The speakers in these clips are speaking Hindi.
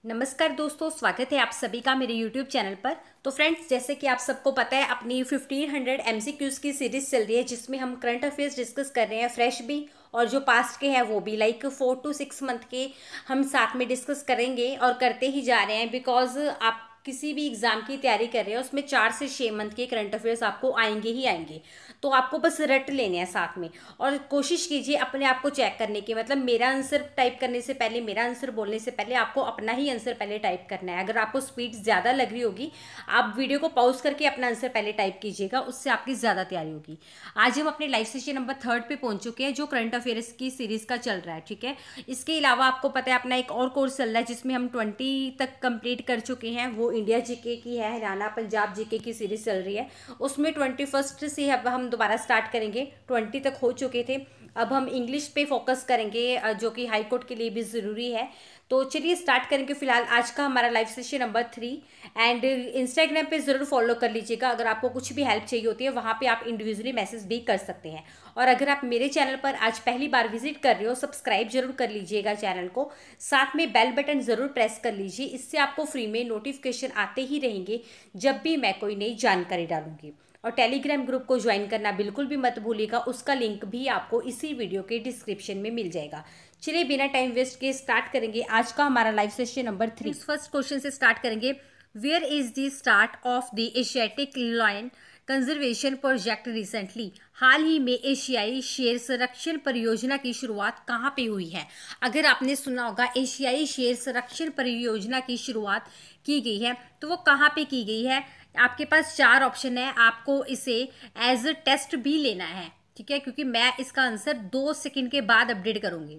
नमस्कार दोस्तों, स्वागत है आप सभी का मेरे YouTube चैनल पर। तो फ्रेंड्स, जैसे कि आप सबको पता है, अपनी 1500 MCQs की सीरीज चल रही है जिसमें हम करंट अफेयर्स डिस्कस कर रहे हैं, फ्रेश भी और जो पास्ट के हैं वो भी, लाइक 4 to 6 मंथ के हम साथ में डिस्कस करेंगे और करते ही जा रहे हैं। बिकॉज आप किसी भी एग्जाम की तैयारी कर रहे हैं उसमें 4 से 6 मंथ के करंट अफेयर्स आपको आएंगे ही आएंगे। तो आपको बस रट लेने हैं साथ में, और कोशिश कीजिए अपने आप को चेक करने की, मतलब मेरा आंसर टाइप करने से पहले, मेरा आंसर बोलने से पहले आपको अपना ही आंसर पहले टाइप करना है। अगर आपको स्पीड ज़्यादा लग रही होगी, आप वीडियो को पॉज करके अपना आंसर पहले टाइप कीजिएगा, उससे आपकी ज़्यादा तैयारी होगी। आज हम अपने लाइव सेशन नंबर 3 पे पहुंच चुके हैं जो करंट अफेयर्स की सीरीज का चल रहा है, ठीक है। इसके अलावा आपको पता है अपना एक और कोर्स चल रहा है जिसमें हम 20 तक कंप्लीट कर चुके हैं, वो इंडिया जीके की है, हरियाणा पंजाब जीके की सीरीज चल रही है। उसमें 21 से अब हम दोबारा स्टार्ट करेंगे। 20 तक हो चुके थे, अब हम इंग्लिश पे फोकस करेंगे, जो कि हाई कोर्ट के लिए भी ज़रूरी है। तो चलिए स्टार्ट करेंगे फिलहाल आज का हमारा live session number 3। And Instagram पे ज़रूर फॉलो कर लीजिएगा, अगर आपको कुछ भी हेल्प चाहिए होती है वहाँ पे आप इंडिविजुअली मैसेज भी कर सकते हैं। और अगर आप मेरे चैनल पर आज पहली बार विजिट कर रहे हो, सब्सक्राइब जरूर कर लीजिएगा चैनल को, साथ में बेल बटन ज़रूर प्रेस कर लीजिए, इससे आपको फ्री में नोटिफिकेशन आते ही रहेंगे जब भी मैं कोई नई जानकारी डालूंगी। और टेलीग्राम ग्रुप को ज्वाइन करना बिल्कुल भी मत भूलिएगा, उसका लिंक भी आपको इसी वीडियो के डिस्क्रिप्शन में मिल जाएगा। चलिए बिना टाइम वेस्ट के स्टार्ट करेंगे आज का हमारा live session number 3। First question से स्टार्ट करेंगे। Where is the start of the Asiatic lion conservation project recently? हाल ही में एशियाई शेर संरक्षण परियोजना की शुरुआत कहाँ पे हुई है? अगर आपने सुना होगा एशियाई शेर संरक्षण परियोजना की शुरुआत की गई है, तो वो कहाँ पे की गई है? आपके पास 4 ऑप्शन है, आपको इसे एज अ टेस्ट भी लेना है, ठीक है, क्योंकि मैं इसका आंसर 2 सेकंड के बाद अपडेट करूंगी।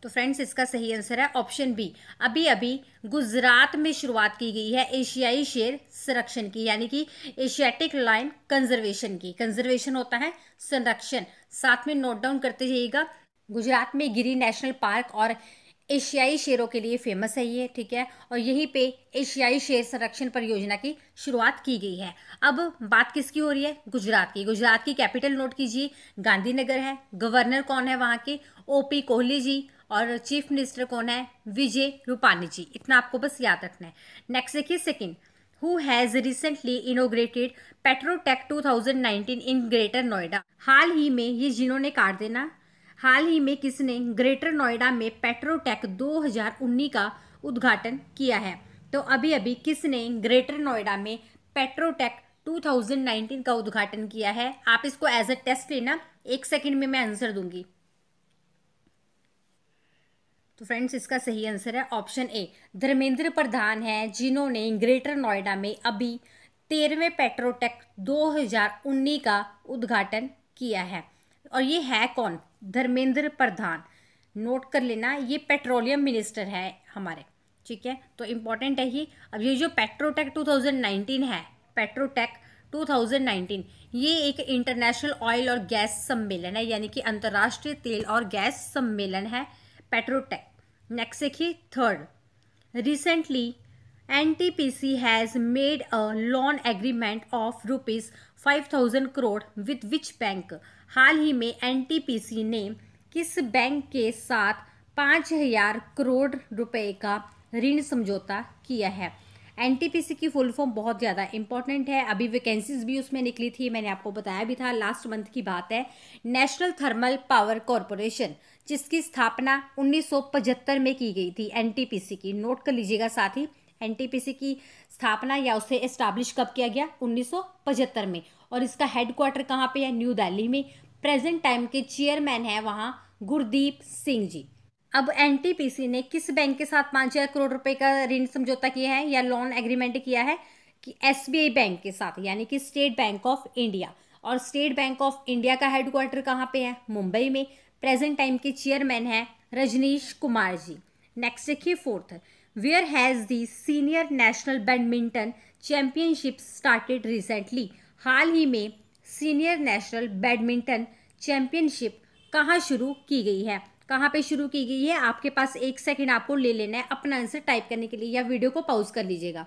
तो फ्रेंड्स, इसका सही आंसर है ऑप्शन बी। अभी अभी गुजरात में शुरुआत की गई है एशियाई शेर संरक्षण की, यानी कि एशियाटिक लायन कंजर्वेशन की। कंजर्वेशन होता है संरक्षण, साथ में नोट डाउन करते जाइएगा। गुजरात में गिरी नेशनल पार्क और एशियाई शेरों के लिए फेमस है ये, ठीक है। और यहीं पे एशियाई शेर संरक्षण परियोजना की शुरुआत की गई है। अब बात किसकी हो रही है? गुजरात की। गुजरात की कैपिटल नोट कीजिए, गांधीनगर है। गवर्नर कौन है वहाँ के? ओपी कोहली जी। और चीफ मिनिस्टर कौन है? विजय रूपानी जी। इतना आपको बस याद रखना है। नेक्स्ट देखिए, second, who has recently inaugurated Petrotech 2019 in greater Noida? हाल ही में, ये जिन्होंने काट देना, हाल ही में किसने ग्रेटर नोएडा में पेट्रोटेक 2019 का उद्घाटन किया है? तो अभी अभी किसने ग्रेटर नोएडा में पेट्रोटेक 2019 का उद्घाटन किया है? आप इसको एज अ टेस्ट लेना, 1 सेकंड में मैं आंसर दूंगी। तो फ्रेंड्स, इसका सही आंसर है ऑप्शन ए, धर्मेंद्र प्रधान है, जिन्होंने ग्रेटर नोएडा में अभी 13वें पेट्रोटेक 2019 का उद्घाटन किया है। और ये है कौन? धर्मेंद्र प्रधान। नोट कर लेना, ये पेट्रोलियम मिनिस्टर है हमारे, ठीक है। तो इम्पॉर्टेंट है ये। अब ये जो पेट्रोटेक 2019 है, पेट्रोटेक 2019, ये एक इंटरनेशनल ऑयल और गैस सम्मेलन है, यानी कि अंतर्राष्ट्रीय तेल और गैस सम्मेलन है पेट्रोटेक। नेक्स्ट देखिए, third, recently NTPC has made a loan agreement of ₹5,000 crore with which bank? हाल ही में एनटीपीसी ने किस बैंक के साथ 5,000 करोड़ रुपए का ऋण समझौता किया है? एनटीपीसी की फुल फॉर्म बहुत ज़्यादा इंपॉर्टेंट है, अभी वैकेंसीज भी उसमें निकली थी, मैंने आपको बताया भी था, लास्ट मंथ की बात है। नेशनल थर्मल पावर कॉरपोरेशन, जिसकी स्थापना 1975 में की गई थी एनटीपीसी की। नोट कर लीजिएगा साथ ही, एनटीपीसी की स्थापना या उसे एस्टैब्लिश कब किया गया? 1975 में। और इसका हेडक्वार्टर कहाँ पे है? न्यू दिल्ली में। प्रेजेंट टाइम के चेयरमैन है वहाँ गुरदीप सिंह जी। अब एनटीपीसी ने किस बैंक के साथ 5,000 करोड़ रुपए का ऋण समझौता किया है या लोन एग्रीमेंट किया है? कि एसबीआई बैंक के साथ, यानी कि स्टेट बैंक ऑफ इंडिया। और स्टेट बैंक ऑफ इंडिया का हेडक्वार्टर कहाँ पे है? मुंबई में। प्रेजेंट टाइम के चेयरमैन है रजनीश कुमार जी। नेक्स्ट देखिए, fourth, where has the senior national badminton championship started recently? हाल ही में सीनियर नेशनल बैडमिंटन चैंपियनशिप कहाँ शुरू की गई है? कहाँ पे शुरू की गई है? आपके पास 1 सेकंड आपको ले लेना है अपना आंसर टाइप करने के लिए, या वीडियो को पॉज कर लीजिएगा।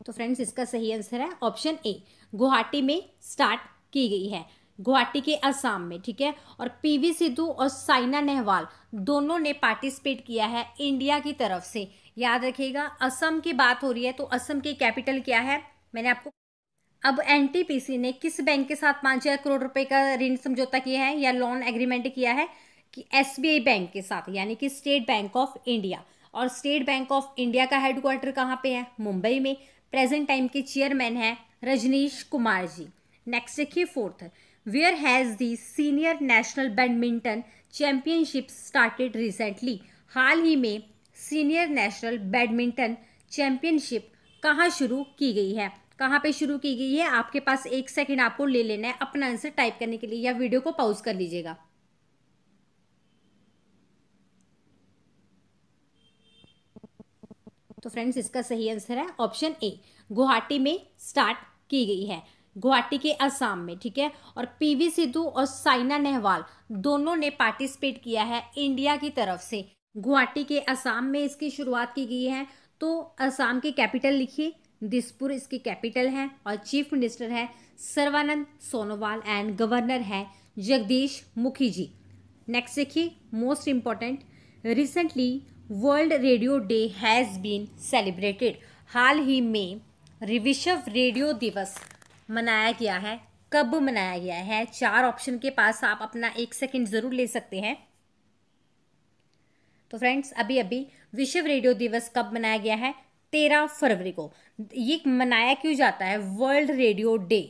तो फ्रेंड्स, इसका सही आंसर है ऑप्शन ए, गुवाहाटी में स्टार्ट की गई है, गुवाहाटी के असम में, ठीक है। और पीवी सिंधु और साइना नेहवाल दोनों ने पार्टिसिपेट किया है इंडिया की तरफ से। याद रखिएगा, असम की बात हो रही है तो असम की कैपिटल क्या है, मैंने आपको। अब एनटीपीसी ने किस बैंक के साथ 5,000 करोड़ रुपए का ऋण समझौता किया है या लोन एग्रीमेंट किया है, कि एसबीआई बैंक के साथ, यानी कि स्टेट बैंक ऑफ इंडिया। और स्टेट बैंक ऑफ इंडिया का हेडक्वार्टर कहाँ पे है, मुंबई में। प्रेजेंट टाइम के चेयरमैन है रजनीश कुमार जी। नेक्स्ट देखिए fourth, where has the senior national badminton championship started recently. हाल ही में सीनियर नेशनल बैडमिंटन चैंपियनशिप कहाँ शुरू की गई है, कहाँ पे शुरू की गई है। आपके पास 1 सेकंड आपको ले लेना है अपना आंसर टाइप करने के लिए, या वीडियो को पॉज कर लीजिएगा। तो फ्रेंड्स, इसका सही आंसर है ऑप्शन ए, गुवाहाटी में स्टार्ट की गई है, गुवाहाटी के असम में, ठीक है। और पीवी सिंधु और साइना नेहवाल दोनों ने पार्टिसिपेट किया है इंडिया की तरफ से। गुवाहाटी के असम में इसकी शुरुआत की गई है। तो असम की कैपिटल लिखिए, दिसपुर इसकी कैपिटल है। और चीफ मिनिस्टर है सर्बानंद सोनोवाल एंड गवर्नर है जगदीश मुखी जी। नेक्स्ट देखिए, most important, recently world radio day has been celebrated. हाल ही में विश्व रेडियो दिवस मनाया गया है, कब मनाया गया है। 4 ऑप्शन के पास, आप अपना 1 सेकंड जरूर ले सकते हैं। तो फ्रेंड्स, अभी अभी विश्व रेडियो दिवस कब मनाया गया है, 13 फरवरी को। ये मनाया क्यों जाता है वर्ल्ड रेडियो डे,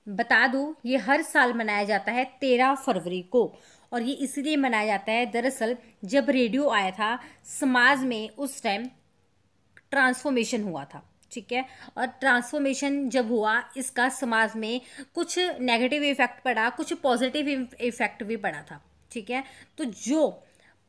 बता दूं, ये हर साल मनाया जाता है 13 फरवरी को। और ये इसलिए मनाया जाता है, दरअसल जब रेडियो आया था समाज में, उस टाइम ट्रांसफॉर्मेशन हुआ था, ठीक है। और ट्रांसफॉर्मेशन जब हुआ, इसका समाज में कुछ नेगेटिव इफेक्ट पड़ा, कुछ पॉजिटिव इफेक्ट भी पड़ा था, ठीक है। तो जो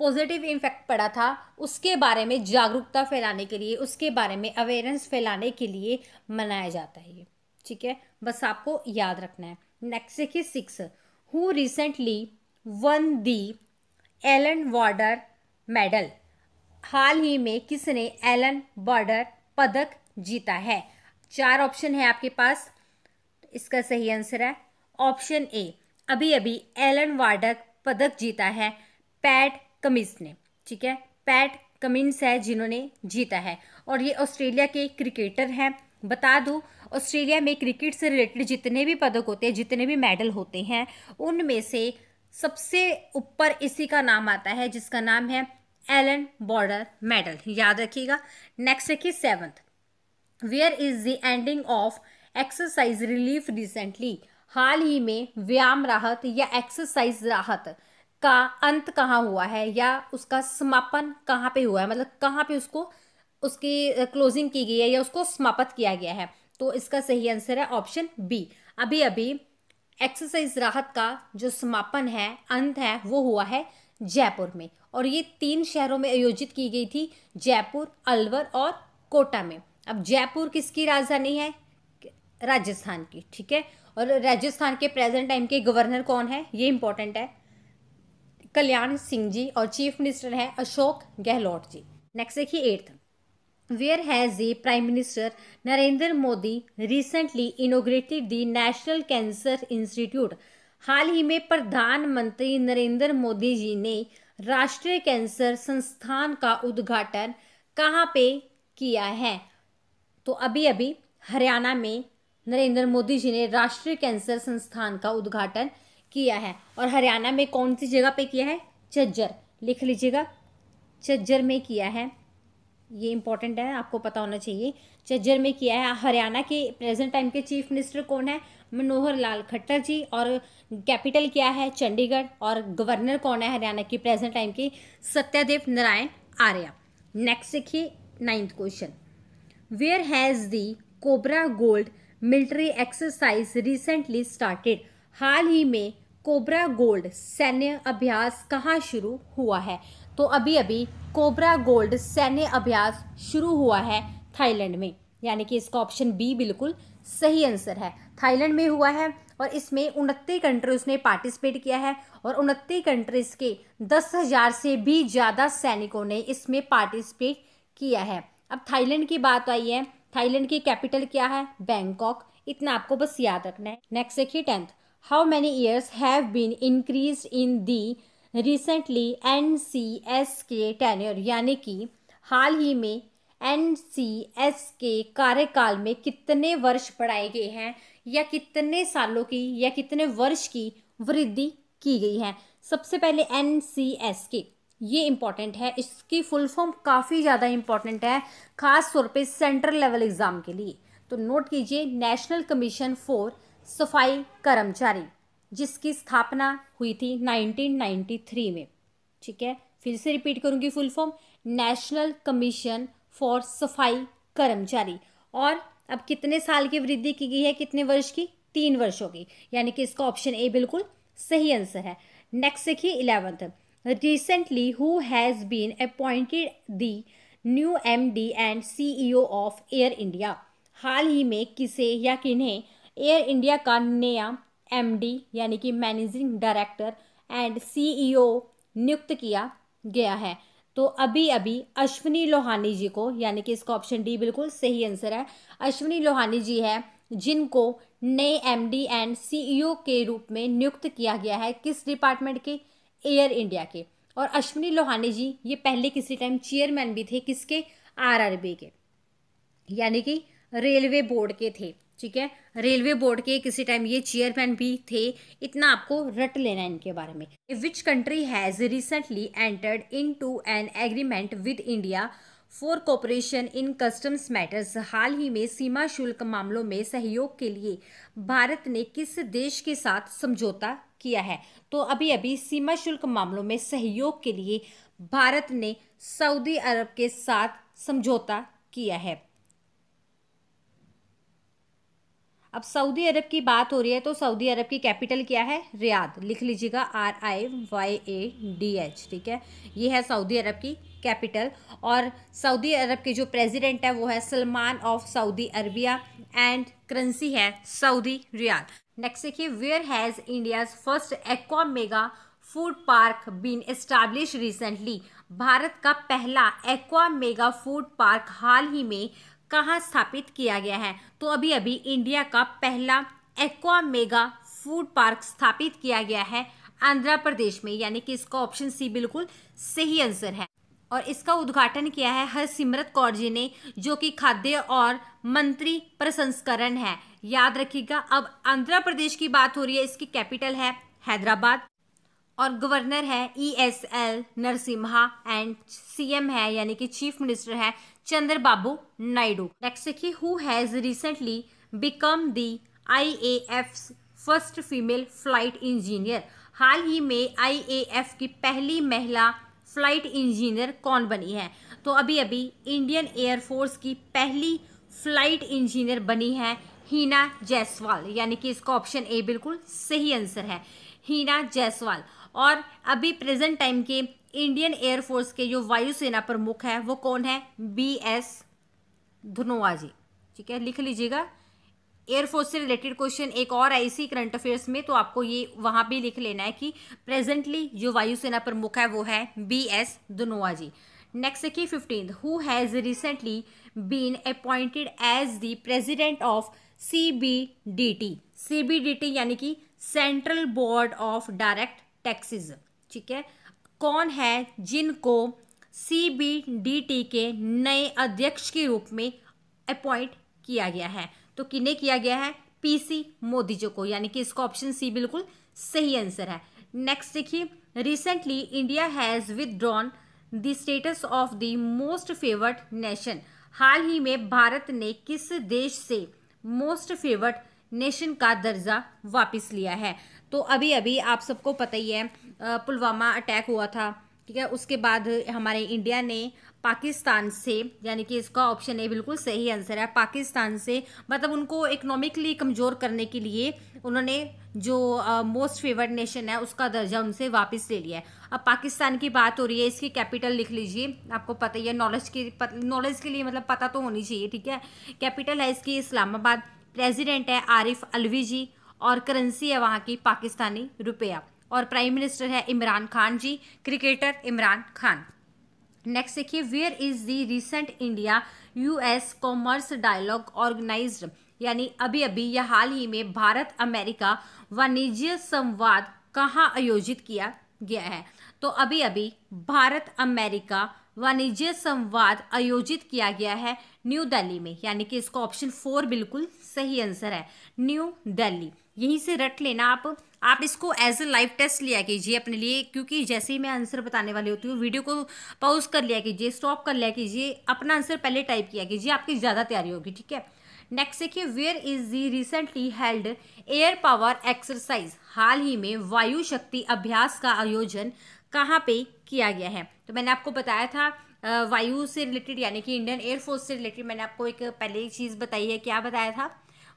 पॉजिटिव इम्पैक्ट पड़ा था उसके बारे में जागरूकता फैलाने के लिए, उसके बारे में अवेयरनेस फैलाने के लिए मनाया जाता है ये, ठीक है। बस आपको याद रखना है। नेक्स्ट देखिए 6, who recently won the Alan Warder medal. हाल ही में किसने एलन वार्डर पदक जीता है। 4 ऑप्शन है आपके पास, इसका सही आंसर है ऑप्शन ए, अभी अभी एलन वार्डर पदक जीता है पैट कमिंस ने, ठीक है। पैट कमिंस है जिन्होंने जीता है। और ये ऑस्ट्रेलिया के क्रिकेटर हैं। बता दूं, ऑस्ट्रेलिया में क्रिकेट से रिलेटेड जितने भी पदक होते हैं, जितने भी मेडल होते हैं, उनमें से सबसे ऊपर इसी का नाम आता है, जिसका नाम है एलन वार्डर मेडल, याद रखिएगा। नेक्स्ट देखिए 7th, where is the ending of exercise relief recently. हाल ही में व्यायाम राहत या एक्सरसाइज राहत का अंत कहाँ हुआ है, या उसका समापन कहाँ पे हुआ है, मतलब कहाँ पे उसको उसकी क्लोजिंग की गई है या उसको समाप्त किया गया है। तो इसका सही आंसर है ऑप्शन बी, अभी अभी एक्सरसाइज राहत का जो समापन है, अंत है, वो हुआ है जयपुर में। और ये 3 शहरों में आयोजित की गई थी, जयपुर, अलवर और कोटा में। अब जयपुर किसकी राजधानी है, राजस्थान की, ठीक है। और राजस्थान के प्रेजेंट टाइम के गवर्नर कौन है, ये इंपॉर्टेंट है, कल्याण सिंह जी। और चीफ मिनिस्टर है अशोक गहलोत जी। नेक्स्ट देखिए 8th, where has the prime minister Narendra Modi recently inaugurated the national cancer institute. हाल ही में प्रधानमंत्री नरेंद्र मोदी जी ने राष्ट्रीय कैंसर संस्थान का उद्घाटन कहाँ पे किया है। तो अभी अभी हरियाणा में नरेंद्र मोदी जी ने राष्ट्रीय कैंसर संस्थान का उद्घाटन किया है। और हरियाणा में कौन सी जगह पे किया है, झज्जर, लिख लीजिएगा, झज्जर में किया है, ये इंपॉर्टेंट है, आपको पता होना चाहिए, झज्जर में किया है। हरियाणा के प्रेजेंट टाइम के चीफ मिनिस्टर कौन है, मनोहर लाल खट्टर जी। और कैपिटल क्या है, चंडीगढ़। और गवर्नर कौन है हरियाणा की प्रेजेंट टाइम की, सत्यदेव नारायण आर्य। नेक्स्ट देखिए 9th question, where has the Cobra Gold military exercise recently started. हाल ही में कोबरा गोल्ड सैन्य अभ्यास कहाँ शुरू हुआ है। तो अभी अभी कोबरा गोल्ड सैन्य अभ्यास शुरू हुआ है थाईलैंड में, यानी कि इसका ऑप्शन बी बिल्कुल सही आंसर है, थाईलैंड में हुआ है। और इसमें 29 कंट्रीज ने पार्टिसिपेट किया है। और 29 कंट्रीज के 10,000 से भी ज़्यादा सैनिकों ने इसमें पार्टिसिपेट किया है। अब थाईलैंड की बात आई है, थाईलैंड की कैपिटल क्या है, बैंकॉक, इतना आपको बस याद रखना है। नेक्स्ट देखिए 10th, how many years have been increase in the recently NCS के टेन्योर, यानी कि हाल ही में NCS के कार्यकाल में कितने वर्ष बढ़ाए गए हैं या कितने सालों की या कितने वर्ष की वृद्धि की गई है। सबसे पहले NCS के, ये इंपॉर्टेंट है, इसकी फुल फॉर्म काफ़ी ज़्यादा इंपॉर्टेंट है खास तौर पे सेंट्रल लेवल एग्जाम के लिए। तो नोट कीजिए, नेशनल कमीशन फॉर सफाई कर्मचारी, जिसकी स्थापना हुई थी 1993 में। ठीक है, फिर से रिपीट करूंगी full form, national commission for सफाई कर्मचारी। और अब कितने साल की वृद्धि की गई है, कितने वर्ष की, 3 वर्षों की, यानी कि इसका ऑप्शन ए बिल्कुल सही आंसर है। नेक्स्ट देखिए 11th, recently who has been appointed the new MD and CEO of Air India. हाल ही में किसे या किन्हें एयर इंडिया का नया MD यानी कि मैनेजिंग डायरेक्टर एंड CEO नियुक्त किया गया है। तो अभी अभी अश्विनी लोहानी जी को, यानी कि इसका ऑप्शन डी बिल्कुल सही आंसर है, अश्विनी लोहानी जी है जिनको नए MD एंड CEO के रूप में नियुक्त किया गया है। किस डिपार्टमेंट के, एयर इंडिया के। और अश्विनी लोहानी जी ये पहले किसी टाइम चेयरमैन भी थे, किसके, RRB के, यानी कि रेलवे बोर्ड के थे। ठीक है, रेलवे बोर्ड के किसी टाइम ये चेयरमैन भी थे, इतना आपको रट लेना है इनके बारे में। Which country has recently entered into an agreement with India for cooperation in customs matters. हाल ही में सीमा शुल्क मामलों में सहयोग के लिए भारत ने किस देश के साथ समझौता किया है। तो अभी अभी सीमा शुल्क मामलों में सहयोग के लिए भारत ने सऊदी अरब के साथ समझौता किया है। अब सऊदी अरब की बात हो रही है तो सऊदी अरब की कैपिटल क्या है, रियाद, लिख लीजिएगा RIYADH। ठीक है, ये है सऊदी अरब की कैपिटल। और सऊदी अरब के जो प्रेसिडेंट है वो है Salman of Saudi Arabia and currency है सऊदी रियाल। नेक्स्ट देखिए, where has India's first aqua mega food park been establish recently. Bharat का पहला एक्वा मेगा फूड पार्क हाल ही में कहाँ स्थापित किया गया है। तो अभी अभी इंडिया का पहला एक्वा मेगा फूड पार्क स्थापित किया गया है आंध्र प्रदेश में, यानी कि इसका ऑप्शन सी बिल्कुल सही आंसर है। और इसका उद्घाटन किया है हरसिमरत कौर जी ने, जो कि खाद्य और मंत्री प्रसंस्करण है। याद रखिएगा, अब आंध्र प्रदेश की बात हो रही है, इसकी कैपिटल है हैदराबाद और गवर्नर है ESL नरसिम्हा एंड CM है, यानी कि चीफ मिनिस्टर है चंद्रबाबू नायडू। नेक्स्ट देखिए, who has recently become the IAF's first female flight engineer. हाल ही में IAF की पहली महिला फ्लाइट इंजीनियर कौन बनी है। तो अभी अभी इंडियन एयरफोर्स की पहली फ्लाइट इंजीनियर बनी है हीना जायसवाल, यानी कि इसका ऑप्शन ए बिल्कुल सही आंसर है, हीना जायसवाल। और अभी प्रेजेंट टाइम के इंडियन एयरफोर्स के जो वायुसेना प्रमुख है वो कौन है, BS धनोआ जी। ठीक है, लिख लीजिएगा। एयरफोर्स से रिलेटेड क्वेश्चन एक और IC करंट अफेयर्स में, तो आपको ये वहाँ भी लिख लेना है कि प्रेजेंटली जो वायुसेना प्रमुख है वो है BS धनोआ जी। नेक्स्ट देखिए 15th, who has recently been appointed as the president of CBDT। CBDT यानी कि central board of direct taxes. ठीक है, कौन है जिनको CBDT के नए अध्यक्ष के रूप में अपॉइंट किया गया है। तो किन्हें किया गया है, PC मोदी जी को, यानी कि इसका ऑप्शन सी बिल्कुल सही आंसर है। नेक्स्ट देखिए, recently India has withdrawn the status of the most favoured nation. हाल ही में भारत ने किस देश से मोस्ट फेवर्ड नेशन का दर्जा वापस लिया है। तो अभी अभी आप सबको पता ही है पुलवामा अटैक हुआ था। ठीक है, उसके बाद हमारे इंडिया ने पाकिस्तान से, यानी कि इसका ऑप्शन ए बिल्कुल सही आंसर है, पाकिस्तान से मतलब उनको इकोनॉमिकली कमज़ोर करने के लिए उन्होंने जो मोस्ट फेवर्ड नेशन है उसका दर्जा उनसे वापस ले लिया है। अब पाकिस्तान की बात हो रही है, इसकी कैपिटल लिख लीजिए, आपको पता ही है, नॉलेज के लिए मतलब पता तो होनी चाहिए। ठीक है, कैपिटल है इसकी इस्लामाबाद, प्रेसिडेंट है आरिफ अलवी जी और करेंसी है वहाँ की पाकिस्तानी रुपया, और प्राइम मिनिस्टर है इमरान खान जी, क्रिकेटर इमरान खान। नेक्स्ट देखिए, where is the recent India US commerce dialogue organized, यानी अभी अभी या हाल ही में भारत अमेरिका वाणिज्य संवाद कहाँ आयोजित किया गया है? तो अभी अभी भारत अमेरिका वाणिज्य संवाद आयोजित किया गया है न्यू दिल्ली में, यानी कि इसका ऑप्शन 4 बिल्कुल सही आंसर है, न्यू दिल्ली। यहीं से रट लेना आप इसको एज ए लाइव टेस्ट लिया कीजिए अपने लिए, क्योंकि जैसे ही मैं आंसर बताने वाली होती हूँ वीडियो को पॉज कर लिया कीजिए, स्टॉप कर लिया कीजिए, अपना आंसर पहले टाइप किया कीजिए, आपकी ज़्यादा तैयारी होगी। ठीक है, नेक्स्ट देखिए, where is the recently held air power exercise? हाल ही में वायु शक्ति अभ्यास का आयोजन कहाँ पे किया गया है? तो मैंने आपको बताया था वायु से रिलेटेड, यानी कि इंडियन एयरफोर्स से रिलेटेड मैंने आपको एक पहले एक चीज़ बताई है। क्या बताया था?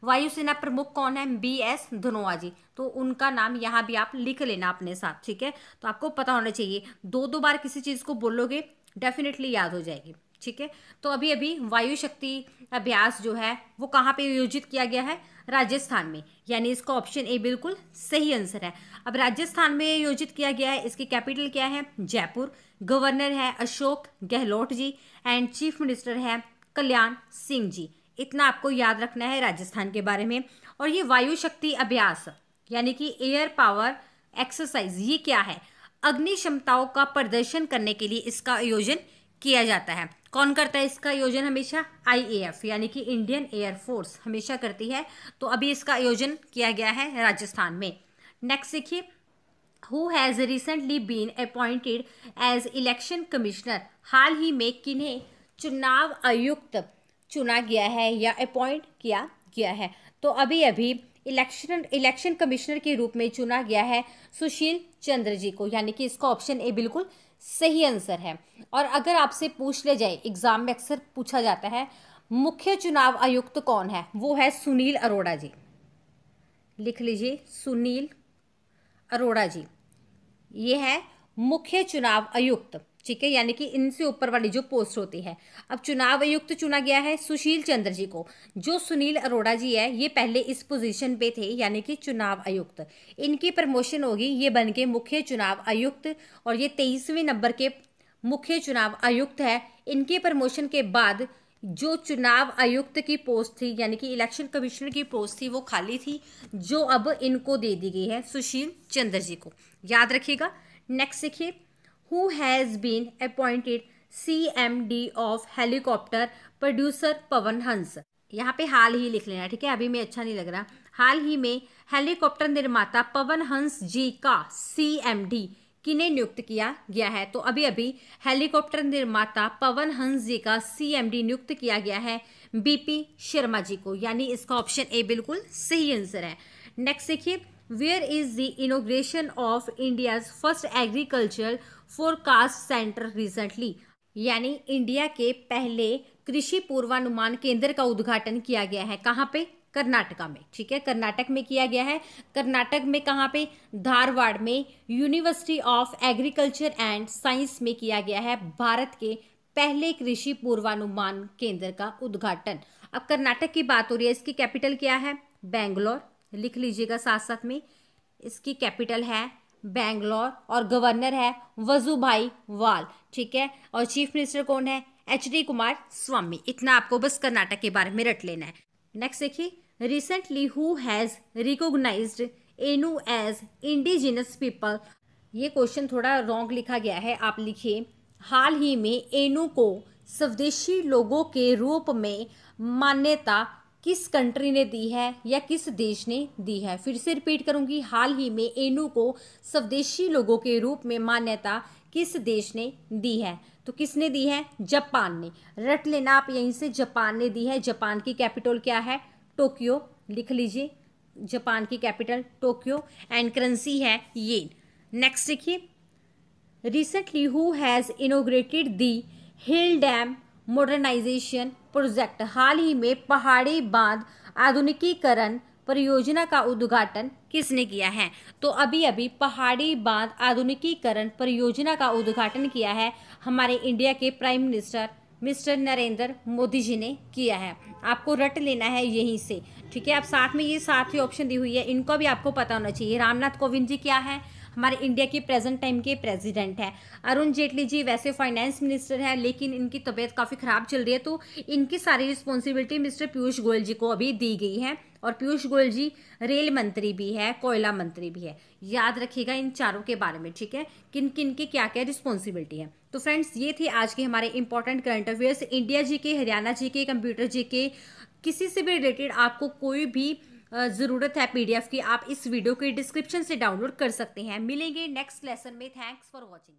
वायुसेना प्रमुख कौन है? BS धनोआ जी। तो उनका नाम यहाँ भी आप लिख लेना अपने साथ। ठीक है, तो आपको पता होना चाहिए, दो बार किसी चीज़ को बोलोगे डेफिनेटली याद हो जाएगी। ठीक है, तो अभी अभी वायु शक्ति अभ्यास जो है वो कहाँ पे आयोजित किया गया है? राजस्थान में, यानी इसका ऑप्शन ए बिल्कुल सही आंसर है। अब राजस्थान में आयोजित किया गया है, इसकी कैपिटल क्या है? जयपुर। गवर्नर है Ashok Gehlot ji and chief minister है कल्याण सिंह जी। इतना आपको याद रखना है राजस्थान के बारे में। और ये वायु शक्ति अभ्यास यानी कि एयर पावर एक्सरसाइज, ये क्या है? अग्नि क्षमताओं का प्रदर्शन करने के लिए इसका आयोजन किया जाता है। कौन करता है इसका आयोजन? हमेशा IAF यानी कि इंडियन एयर फोर्स हमेशा करती है। तो अभी इसका आयोजन किया गया है राजस्थान में। नेक्स्ट देखिए, who has recently been appointed as election commissioner? हाल ही में किन्हें चुनाव आयुक्त चुना गया है या अपॉइंट किया गया है? तो अभी अभी इलेक्शन कमिश्नर के रूप में चुना गया है सुशील चंद्र जी को, यानी कि इसका ऑप्शन ए बिल्कुल सही आंसर है। और अगर आपसे पूछ ले जाए, एग्जाम में अक्सर पूछा जाता है, मुख्य चुनाव आयुक्त कौन है? वो है सुनील अरोड़ा जी। लिख लीजिए, सुनील अरोड़ा जी, ये है मुख्य चुनाव आयुक्त। ठीक है, यानी कि इनसे ऊपर वाली जो पोस्ट होती है। अब चुनाव आयुक्त चुना गया है सुशील चंद्र जी को। जो सुनील अरोड़ा जी है ये पहले इस पोजीशन पे थे, यानी कि चुनाव आयुक्त। इनकी प्रमोशन होगी, ये बन के मुख्य चुनाव आयुक्त, और ये 23वें नंबर के मुख्य चुनाव आयुक्त है। इनके प्रमोशन के बाद जो चुनाव आयुक्त की पोस्ट थी, यानी कि इलेक्शन कमिश्नर की पोस्ट थी, वो खाली थी, जो अब इनको दे दी गई है सुशील चंद्र जी को। याद रखिएगा। नेक्स्ट देखिए, who has been appointed CMD of helicopter producer Pawan Hans? यहाँ पे हाल ही लिख लेना। ठीक है, अभी में अच्छा नहीं लग रहा। हाल ही में हेलीकॉप्टर निर्माता पवन हंस जी का CMD किन्हें नियुक्त किया गया है? तो अभी अभी हेलीकॉप्टर निर्माता पवन हंस जी का CMD नियुक्त किया गया है BP शर्मा जी को, यानी इसका ऑप्शन ए बिल्कुल सही आंसर है। नेक्स्ट देखिए, where is the inauguration of India's first agricultural forecast centre recently? यानी इंडिया के पहले कृषि पूर्वानुमान केंद्र का उद्घाटन किया गया है। कहाँ पे? कर्नाटका में। ठीक है, कर्नाटक में किया गया है। कर्नाटक में कहाँ पे? धारवाड़ में university of agriculture and science में किया गया है भारत के पहले कृषि पूर्वानुमान केंद्र का उद्घाटन। अब कर्नाटक की बात हो रही है, इसकी कैपिटल क्या है? बेंगलोर। लिख लीजिएगा साथ साथ में, इसकी कैपिटल है बेंगलोर, और गवर्नर है वजुभाई वाल। ठीक है, और चीफ मिनिस्टर कौन है? HD कुमार स्वामी। इतना आपको बस कर्नाटक के बारे में रट लेना है। नेक्स्ट देखिए, recently who has recognized Ainu as indigenous people? ये क्वेश्चन थोड़ा रॉन्ग लिखा गया है, आप लिखिए, हाल ही में एनू को स्वदेशी लोगों के रूप में मान्यता किस कंट्री ने दी है या किस देश ने दी है? फिर से रिपीट करूंगी, हाल ही में एनू को स्वदेशी लोगों के रूप में मान्यता किस देश ने दी है? तो किसने दी है? जापान ने। रट लेना आप यहीं से, जापान ने दी है। जापान की कैपिटल क्या है? टोक्यो। लिख लीजिए, जापान की कैपिटल टोक्यो, एंड करेंसी है येन। नेक्स्ट देखिए, recently who has inaugurated the hill dam modernisation project? हाल ही में पहाड़ी बांध आधुनिकीकरण परियोजना का उद्घाटन किसने किया है? तो अभी अभी पहाड़ी बांध आधुनिकीकरण परियोजना का उद्घाटन किया है हमारे इंडिया के prime minister mister Narendra Modi ji ने किया है। आपको रट लेना है यहीं से। ठीक है, आप साथ में ये 7 ही ऑप्शन दी हुई है, इनको भी आपको पता होना चाहिए। रामनाथ कोविंद जी क्या है? हमारे इंडिया के प्रेजेंट टाइम के प्रेसिडेंट हैं। अरुण जेटली जी वैसे फाइनेंस मिनिस्टर हैं, लेकिन इनकी तबीयत काफ़ी ख़राब चल रही है, तो इनकी सारी रिस्पॉन्सिबिलिटी मिस्टर पीयूष गोयल जी को अभी दी गई है। और पीयूष गोयल जी रेल मंत्री भी है, कोयला मंत्री भी है। याद रखिएगा इन चारों के बारे में, ठीक है, किन किन की क्या क्या रिस्पॉन्सिबिलिटी है। तो फ्रेंड्स, ये थे आज के हमारे इंपॉर्टेंट करंट अफेयर्स। इंडिया जी के, हरियाणा जी के, कंप्यूटर जी के, किसी से भी रिलेटेड आपको कोई भी ज़रूरत है पीडीएफ की, आप इस वीडियो के डिस्क्रिप्शन से डाउनलोड कर सकते हैं। मिलेंगे नेक्स्ट लेसन में। Thanks for watching.